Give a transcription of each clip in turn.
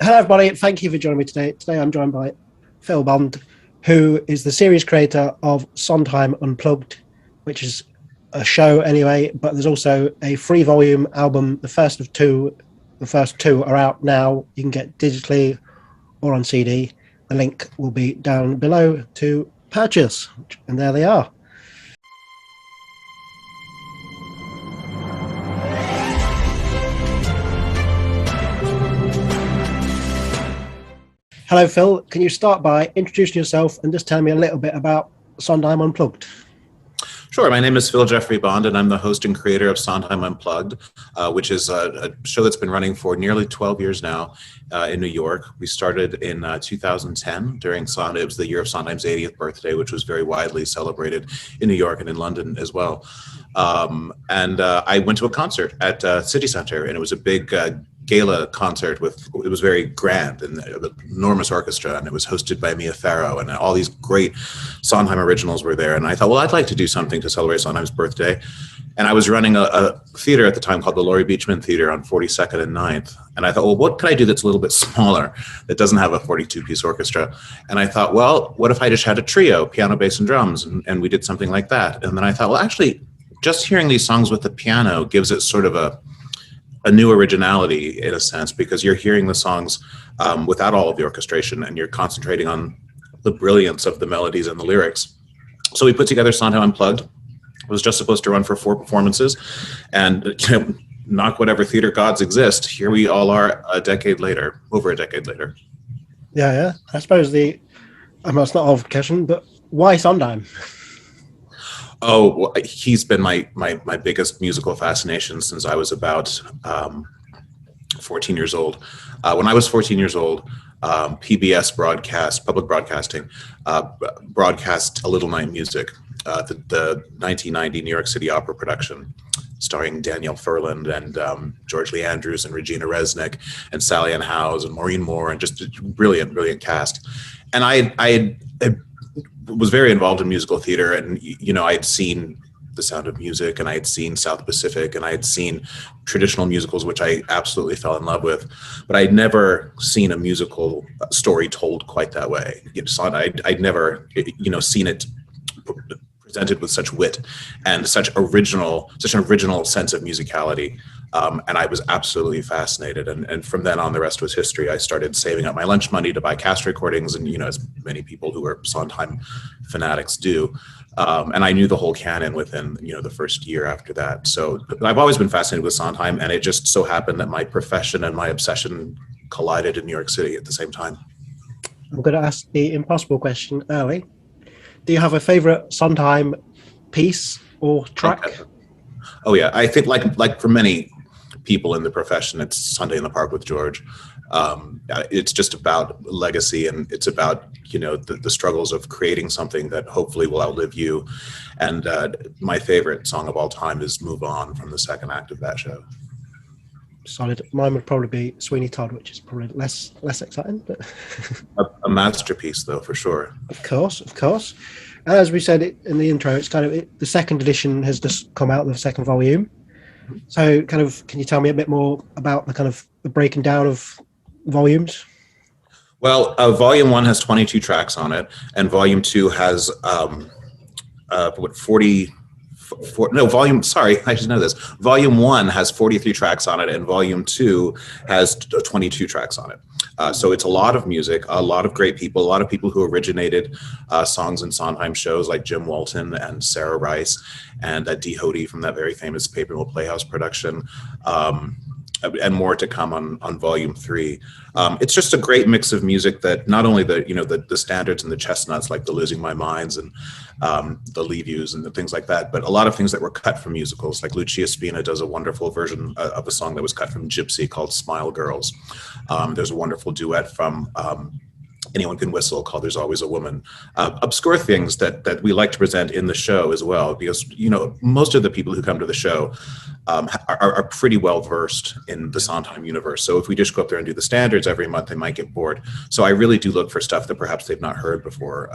Hello, everybody. Thank you for joining me today. Today, I'm joined by Phil Bond, who is the series creator of Sondheim Unplugged, which is a show anyway, but there's also a 3-volume album, the first of two. The first two are out now. You can get digitally or on CD. The link will be down below to purchase, and there they are. Hello, Phil. Can you start by introducing yourself and just tell me a little bit about Sondheim Unplugged? Sure. My name is Phil Geoffrey Bond, and I'm the host and creator of Sondheim Unplugged, which is a show that's been running for nearly 12 years now in New York. We started in 2010 during Sondheim. It was the year of Sondheim's 80th birthday, which was very widely celebrated in New York and in London as well. I went to a concert at City Center, and it was a big gala concert it was very grand and an enormous orchestra, and it was hosted by Mia Farrow, and all these great Sondheim originals were there. And I thought, well, I'd like to do something to celebrate Sondheim's birthday. And I was running a theater at the time called the Laurie Beechman Theater on 42nd and 9th. And I thought, well, what could I do that's a little bit smaller, that doesn't have a 42-piece orchestra? And I thought, well, what if I just had a trio, piano, bass, and drums, and we did something like that? And then I thought, well, actually, just hearing these songs with the piano gives it sort of a new originality in a sense, because you're hearing the songs without all of the orchestration, and you're concentrating on the brilliance of the melodies and the lyrics. So we put together Sondheim Unplugged. It was just supposed to run for 4 performances, and knock whatever theater gods exist, here we all are over a decade later. Yeah. I suppose it's not out of question, but why Sondheim? Oh, well, he's been my biggest musical fascination since I was about 14 years old. When I was 14 years old, PBS public broadcasting, broadcast A Little Night Music, the 1990 New York City opera production, starring Danielle Furland and George Lee Andrews and Regina Resnick and Sally Ann Howes and Maureen Moore, and just a brilliant cast. And I was very involved in musical theater, and I had seen The Sound of Music, and I had seen South Pacific, and I had seen traditional musicals, which I absolutely fell in love with, but I'd never seen a musical story told quite that way. I'd never seen it presented with such wit and such an original sense of musicality. And I was absolutely fascinated. And from then on, the rest was history. I started saving up my lunch money to buy cast recordings, and, as many people who are Sondheim fanatics do. And I knew the whole canon within, the first year after that. So I've always been fascinated with Sondheim, and it just so happened that my profession and my obsession collided in New York City at the same time. I'm going to ask the impossible question early. Do you have a favorite Sondheim piece or track? Okay. Oh yeah, I think like for many people in the profession, it's Sunday in the Park with George. It's just about legacy, and it's about the struggles of creating something that hopefully will outlive you. And my favorite song of all time is "Move On" from the second act of that show. Solid. Mine would probably be Sweeney Todd, which is probably less exciting, but a masterpiece, though, for sure. Of course. As we said in the intro, it's the second edition has just come out, the second volume. So, can you tell me a bit more about the breaking down of volumes? Well, Volume 1 has 22 tracks on it, and Volume 2 has I should know this. Volume 1 has 43 tracks on it, and Volume 2 has 22 tracks on it. So it's a lot of music, a lot of great people, a lot of people who originated songs in Sondheim shows like Jim Walton and Sarah Rice and Dee Hoty from that very famous Paper Mill Playhouse production. And more to come on Volume 3. It's just a great mix of music that not only the standards and the chestnuts like the Losing My Minds and the Leave Yous and the things like that, but a lot of things that were cut from musicals. Like Lucia Spina does a wonderful version of a song that was cut from Gypsy called Smile Girls. There's a wonderful duet from Anyone Can Whistle called There's Always a Woman. Obscure things that we like to present in the show as well, because most of the people who come to the show are pretty well versed in the Sondheim universe. So if we just go up there and do the standards every month, they might get bored. So I really do look for stuff that perhaps they've not heard before,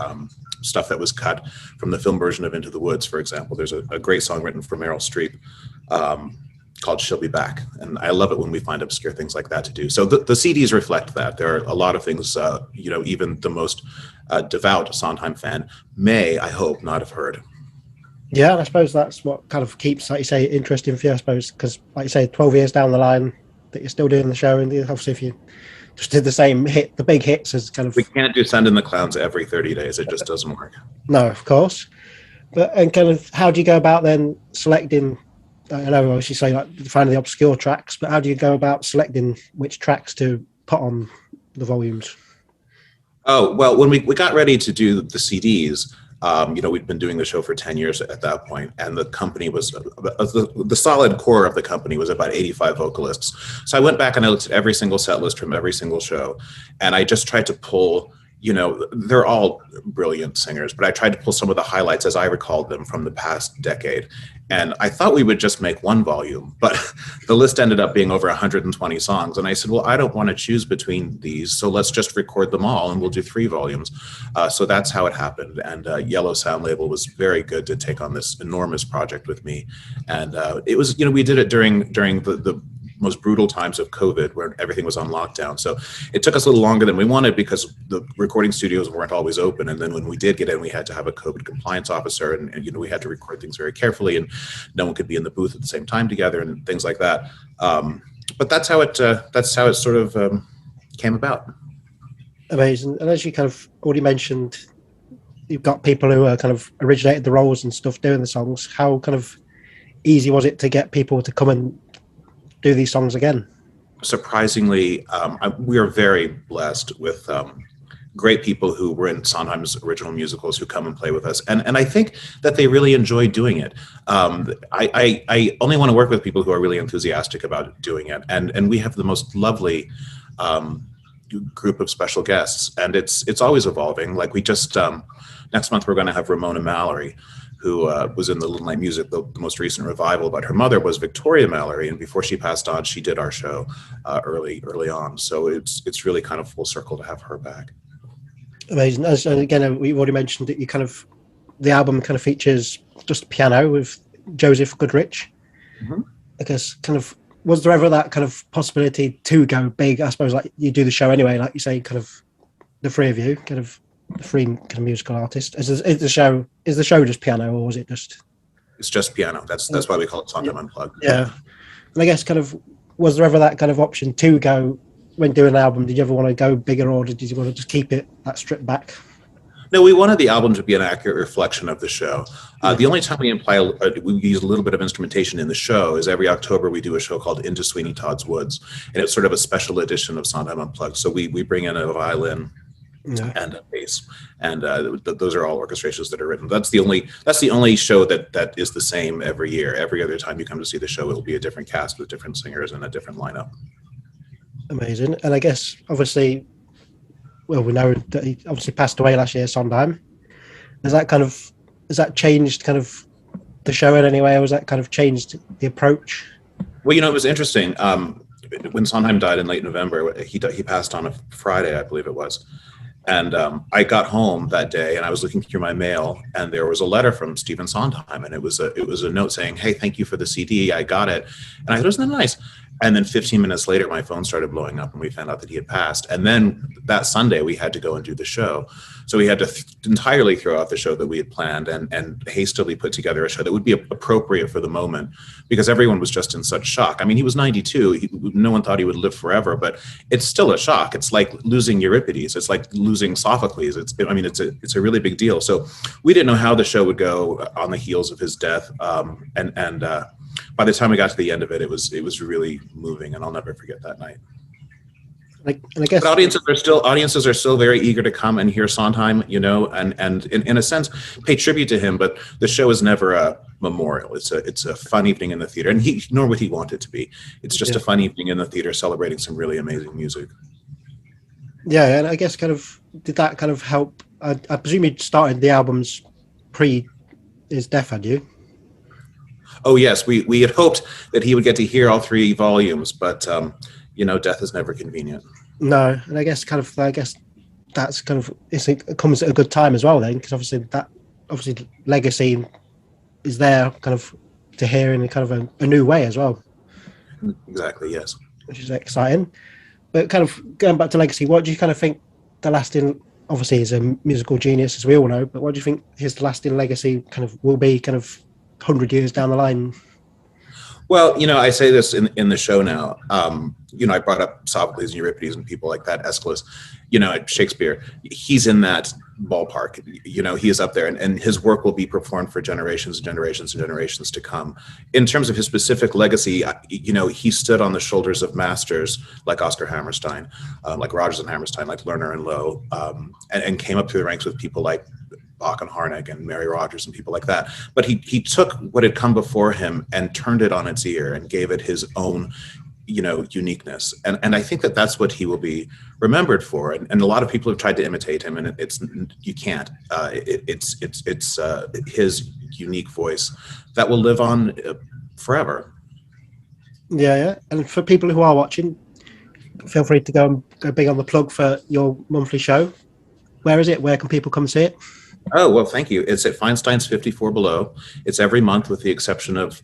stuff that was cut from the film version of Into the Woods, for example. There's a great song written for Meryl Streep called She'll Be Back. And I love it when we find obscure things like that to do. So the CDs reflect that. There are a lot of things, even the most devout Sondheim fan may, I hope, not have heard. Yeah, and I suppose that's what kind of keeps, like you say, interesting for you, I suppose, because, like you say, 12 years down the line, that you're still doing the show, and obviously if you just did the same hit, the big hits as kind of... We can't do Send in the Clowns every 30 days. It just doesn't work. No, of course. And kind of, how do you go about then selecting, I know obviously say like finding the obscure tracks, but how do you go about selecting which tracks to put on the volumes? Oh, well, when we got ready to do the CDs, we'd been doing the show for 10 years at that point, and the company was, the solid core of the company was about 85 vocalists. So I went back and I looked at every single set list from every single show, and I just tried to pull, they're all brilliant singers, but I tried to pull some of the highlights as I recalled them from the past decade. And I thought we would just make one volume, but the list ended up being over 120 songs. And I said, well, I don't want to choose between these, so let's just record them all and we'll do 3 volumes. So that's how it happened. And Yellow Sound Label was very good to take on this enormous project with me. And it was, we did it during the most brutal times of COVID, where everything was on lockdown. So it took us a little longer than we wanted because the recording studios weren't always open. And then when we did get in, we had to have a COVID compliance officer, and we had to record things very carefully, and no one could be in the booth at the same time together and things like that. But that's how it sort of came about. Amazing. And as you kind of already mentioned, you've got people who kind of originated the roles and stuff doing the songs. How kind of easy was it to get people to come and do these songs again? Surprisingly, we are very blessed with great people who were in Sondheim's original musicals who come and play with us. And I think that they really enjoy doing it. I only want to work with people who are really enthusiastic about doing it. And we have the most lovely group of special guests. And it's always evolving. Like we just, next month, we're going to have Ramona Mallory, who was in the Little Night Music, the most recent revival, but her mother was Victoria Mallory, and before she passed on, she did our show early on. So it's really kind of full circle to have her back. Amazing. And again, we've already mentioned that the album kind of features just piano with Joseph Goodrich. Mm-hmm. I guess kind of, was there ever that kind of possibility to go big? I suppose like you do the show anyway, like you say, kind of the 3 of you, kind of the 3 kind of musical artists. Is the show just piano, or was it just? It's just piano. That's why we call it Sondheim Unplugged. Yeah, and I guess kind of, was there ever that kind of option to go when doing an album? Did you ever want to go bigger, or did you want to just keep it that stripped back? No, we wanted the album to be an accurate reflection of the show. The only time we use a little bit of instrumentation in the show is every October we do a show called Into Sweeney Todd's Woods, and it's sort of a special edition of Sondheim Unplugged. So we bring in a violin. Yeah. And a bass, and those are all orchestrations that are written. That's the only show that is the same every year. Every other time you come to see the show, it will be a different cast with different singers and a different lineup. Amazing. And I guess obviously, well, we know that he obviously passed away last year, Sondheim. Has that changed kind of the show in any way, or has that kind of changed the approach? Well, it was interesting. When Sondheim died in late November, he passed on a Friday, I believe it was. And I got home that day, and I was looking through my mail, and there was a letter from Stephen Sondheim, and it was a note saying, "Hey, thank you for the CD. I got it." And I thought, "Isn't that nice?" And then 15 minutes later, my phone started blowing up, and we found out that he had passed. And then that Sunday, we had to go and do the show. So we had to entirely throw out the show that we had planned and hastily put together a show that would be appropriate for the moment, because everyone was just in such shock. I mean, he was 92. No one thought he would live forever, but it's still a shock. It's like losing Euripides. It's like losing Sophocles. It's a really big deal. So we didn't know how the show would go on the heels of his death. And by the time we got to the end of it, it was really moving, and I'll never forget that night. And I guess, but audiences are still very eager to come and hear Sondheim, and in a sense pay tribute to him. But the show is never a memorial. It's a fun evening in the theater, and nor would he want it to be. It's just a fun evening in the theater celebrating some really amazing music. Yeah, and I guess did that kind of help? I presume you started the albums pre his death, had you? Oh yes, we had hoped that he would get to hear all 3 volumes, but death is never convenient. No, and I guess that's kind of it comes at a good time as well then, because obviously Legacy is there kind of to hear in kind of a new way as well. Exactly, yes. which is exciting. But kind of going back to Legacy, what do you kind of think the lasting, obviously he's a musical genius, as we all know, but what do you think his lasting legacy kind of will be kind of 100 years down the line? Well, I say this in the show now. I brought up Sophocles and Euripides and people like that, Aeschylus, Shakespeare. He's in that ballpark. He is up there, and his work will be performed for generations and generations and generations to come. In terms of his specific legacy, he stood on the shoulders of masters like Oscar Hammerstein, like Rodgers and Hammerstein, like Lerner and Lowe, and came up through the ranks with people like Bach and Harnack and Mary Rodgers and people like that. But he took what had come before him and turned it on its ear and gave it his own, uniqueness. And I think that that's what he will be remembered for. And a lot of people have tried to imitate him, and you can't. It's his unique voice that will live on forever. Yeah. And for people who are watching, feel free to go big on the plug for your monthly show. Where is it? Where can people come see it? Oh, well, thank you. It's at Feinstein's 54 Below. It's every month with the exception of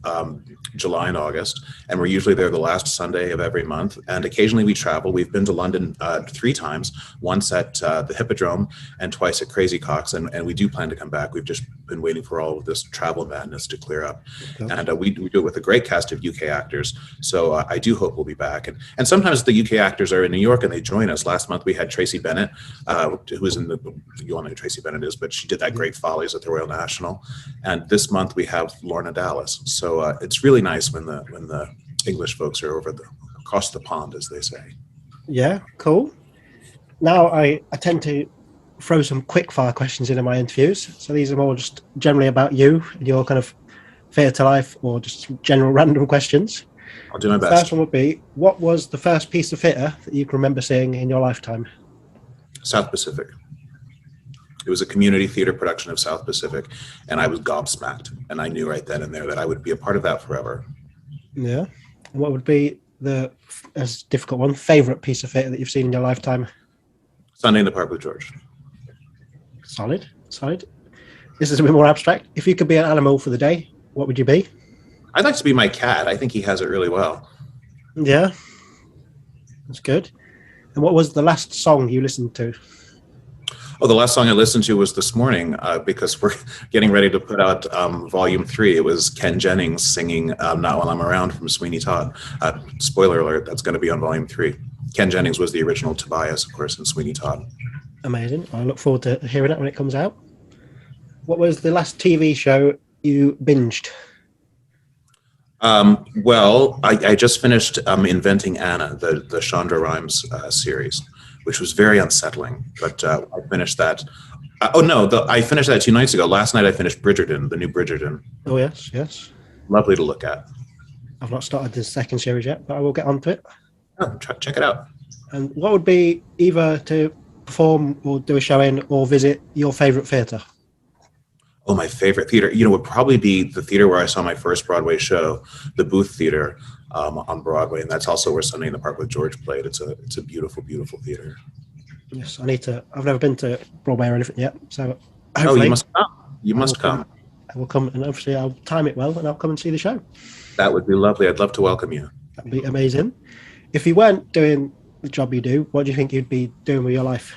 July and August. And we're usually there the last Sunday of every month. And occasionally we travel. We've been to London 3 times, once at the Hippodrome and twice at Crazy Coq's. And we do plan to come back. We've just been waiting for all of this travel madness to clear up. Okay. And we do it with a great cast of UK actors. So I do hope we'll be back. And sometimes the UK actors are in New York and they join us. Last month we had Tracy Bennett, who was you all know who Tracy Bennett is, but she did that great Follies at the Royal National. And this month we have Lorna Dallas. So it's really nice when the English folks are across the pond, as they say. Yeah, cool. Now I tend to throw some quick fire questions into my interviews. So these are more just generally about you and your kind of theatre life, or just general random questions. I'll do my best. The first one would be, what was the first piece of theatre that you can remember seeing in your lifetime? South Pacific. It was a community theater production of South Pacific, and I was gobsmacked. And I knew right then and there that I would be a part of that forever. Yeah. What would be as difficult one, favourite piece of theatre that you've seen in your lifetime? Sunday in the Park with George. Solid. This is a bit more abstract. If you could be an animal for the day, what would you be? I'd like to be my cat. I think he has it really well. Yeah. That's good. And what was the last song you listened to? Oh, the last song I listened to was this morning because we're getting ready to put out Volume 3. It was Ken Jennings singing Not While I'm Around from Sweeney Todd. Spoiler alert, that's going to be on Volume 3. Ken Jennings was the original Tobias, of course, in Sweeney Todd. Amazing. I look forward to hearing it when it comes out. What was the last TV show you binged? Well, I just finished Inventing Anna, the Chandra Rhimes series, which was very unsettling, but I finished that. I finished that 2 nights ago. Last night I finished Bridgerton, the new Bridgerton. Oh, yes. Lovely to look at. I've not started the second series yet, but I will get onto it. Oh, check it out. And what would be either to perform or do a show in or visit your favourite theatre? Oh, my favorite theater, would probably be the theater where I saw my first Broadway show, the Booth Theater on Broadway, and that's also where Sunday in the Park with George played. It's a beautiful, beautiful theater. Yes, I've never been to Broadway or anything yet, so hopefully, you must come. You must come. I will come, and obviously I'll time it well, and I'll come and see the show. That would be lovely. I'd love to welcome you. That'd be amazing. If you weren't doing the job you do, what do you think you'd be doing with your life?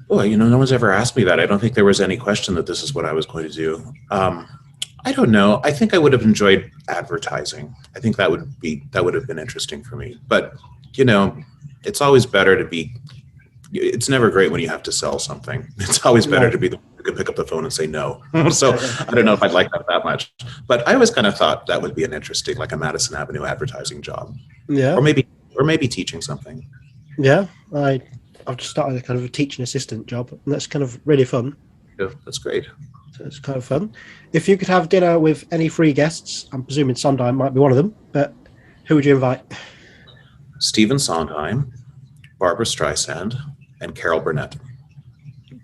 Well, no one's ever asked me that. I don't think there was any question that this is what I was going to do. I don't know. I think I would have enjoyed advertising. I think that would have been interesting for me. But, it's always better to be, it's never great when you have to sell something. It's always better to be the one who can pick up the phone and say no. So I don't know if I'd like that much. But I always kind of thought that would be an interesting, like a Madison Avenue advertising job. Yeah. Or maybe teaching something. Yeah. I've just started a kind of a teaching assistant job, and that's kind of really fun. Yeah, that's great. So it's kind of fun. If you could have dinner with any 3 guests, I'm presuming Sondheim might be one of them, but who would you invite? Stephen Sondheim, Barbara Streisand, and Carol Burnett.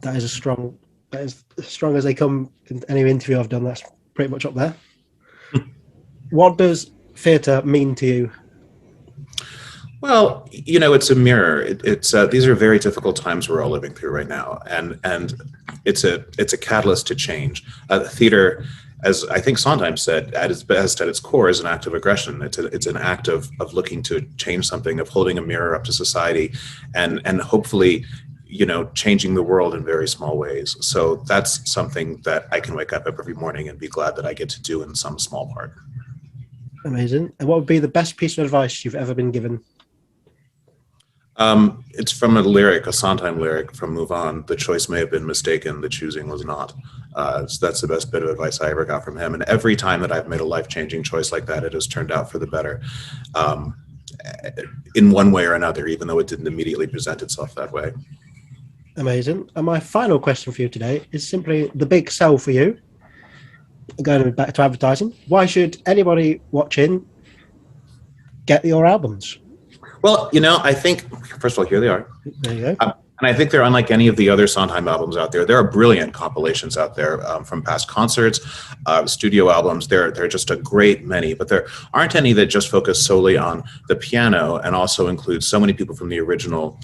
That is as strong as they come in any interview I've done. That's pretty much up there. What does theatre mean to you? Well, it's a mirror. It's these are very difficult times we're all living through right now, and it's a catalyst to change. Theater as I think Sondheim said, at its best, at its core, is an act of aggression. It's an act of looking to change something, of holding a mirror up to society, and hopefully, changing the world in very small ways. So that's something that I can wake up every morning and be glad that I get to do in some small part. Amazing. And what would be the best piece of advice you've ever been given? It's from a Sondheim lyric from Move On. The choice may have been mistaken, the choosing was not. So that's the best bit of advice I ever got from him. And every time that I've made a life-changing choice like that, it has turned out for the better, in one way or another, even though it didn't immediately present itself that way. Amazing. And my final question for you today is simply the big sell for you. Going back to advertising, why should anybody watching get your albums? Well, I think, first of all, here they are. There you go. And I think they're unlike any of the other Sondheim albums out there. There are brilliant compilations out there from past concerts, studio albums. There are just a great many, but there aren't any that just focus solely on the piano and also include so many people from the original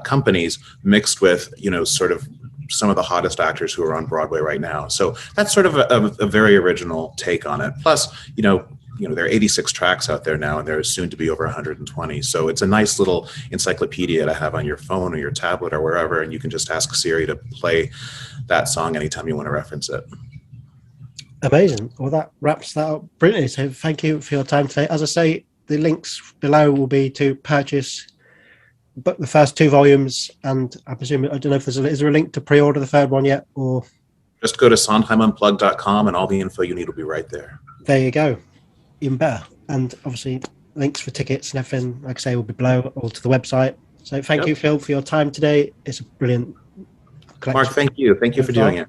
companies mixed with, sort of some of the hottest actors who are on Broadway right now. So that's sort of a very original take on it. Plus, there are 86 tracks out there now, and there's soon to be over 120. So it's a nice little encyclopedia to have on your phone or your tablet or wherever, and you can just ask Siri to play that song anytime you want to reference it. Amazing. Well, that wraps that up brilliantly. So thank you for your time today. As I say, the links below will be to purchase book the first 2 volumes, and I presume, I don't know if is there a link to pre-order the third one yet, or just go to sondheimunplugged.com and all the info you need will be right there. There you go. Even better. And obviously links for tickets and everything, like I say, will be below, or to the website. So thank you, Phil, for your time today. It's a brilliant collection. Mark, thank you for doing it.